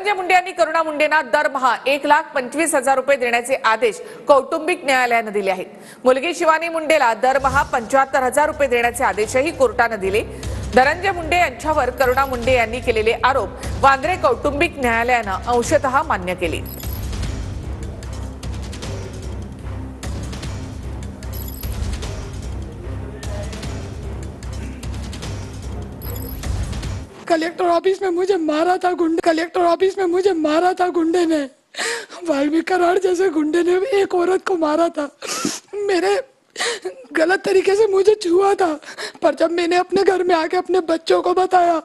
धनंजय मुंडे यांनी करुणा मुंडेंना दरमहा 1,25,000 रुपये देण्याचे आदेश कौटुंबिक न्यायालयाने दिले आहेत। मुलगी शिवानी मुंडेला दरमहा 75,000 रुपये देण्याचे आदेशही कोर्टाने दिले। धनंजय मुंडे यांच्यावर करुणा मुंडे यांनी केलेले आरोप वांद्रे कौटुंबिक न्यायालयाने अंशतः मान्य केले। कलेक्टर ऑफिस में मुझे मारा था गुंडे, कलेक्टर ऑफिस में मुझे मारा था गुंडे ने, वाल्मीकि कराड़ जैसे गुंडे ने एक औरत को मारा था। मेरे गलत तरीके से मुझे छुआ था, पर जब मैंने अपने घर में आके अपने बच्चों को बताया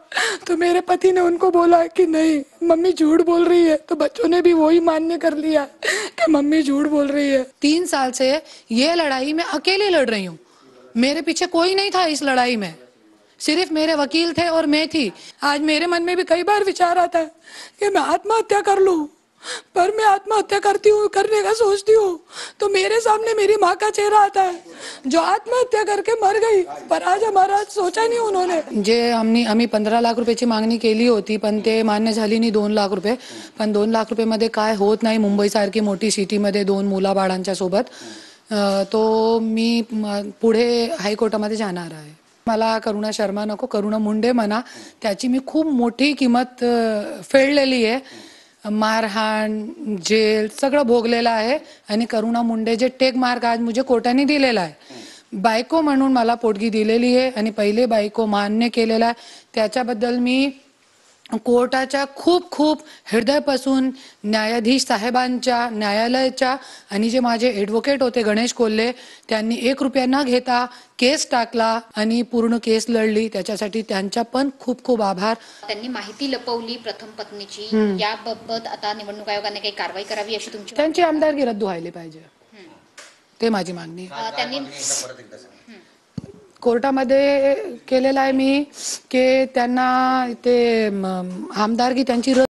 तो मेरे पति ने उनको बोला कि नहीं मम्मी झूठ बोल रही है, तो बच्चों ने भी वही मान्य कर लिया कि मम्मी झूठ बोल रही है। 3 साल से ये लड़ाई मैं अकेली लड़ रही हूँ, मेरे पीछे कोई नहीं था इस लड़ाई में, सिर्फ मेरे वकील थे और मैं थी। आज मेरे मन में भी कई बार विचार आता है कि मैं आत्महत्या कर लूं, पर मैं आत्महत्या करने का सोचती हूँ तो मेरे सामने मेरी माँ का चेहरा आता है जो आत्महत्या करके मर गई, पर आज हमारा सोचा नहीं उन्होंने। जे आम्ही 15 लाख रुपयाची मागणी केली होती, पण ते मान्य झाली नाही 2 लाख रुपये। पण 2 लाख रुपये मध्ये काय होत नाही मुंबई सारखी मोठी सिटी मध्ये 2 मुलाबाळांच्या सोबत। तो मी पुढे हायकोर्टामध्ये जाणार आहे। मला करुणा शर्मा नको, करुणा मुंडे म्हणा, त्याची मी खूप मोठी किंमत फेडलेली आहे। मारहाण, जेल सगळं भोगलेलं आहे आणि करुणा मुंडे जे टेक मार्क आज मुझे कोर्टाने दिलेला आहे, बायको म्हणून मला पोटगी दिलेली आहे आणि पहिले बायको मान्य केलेला आहे, त्याच्याबद्दल मी कोर्टाच्या खूप खूप हृदयापासून न्यायाधीश साहेबांच्या, न्यायालयाच्या आणि जे माझे ॲडव्होकेट होते गणेश कोल्हे, त्यांनी 1 रुपया न घेता केस टाकला आणि पूर्ण केस लढली, त्याच्यासाठी त्यांचा पण खूप खूप आभार। त्यांनी माहिती लपवली प्रथम पत्नीची, याबाबत आता निवडणूक आयोगाने काही कारवाई करावी अशी तुमची? त्यांची आमदारकी रद्द व्हायला पाहिजे, ते माझी मागणी। त्यांनी कोर्टामध्ये केलेला आहे मी की त्यांना ते आमदारकी त्यांची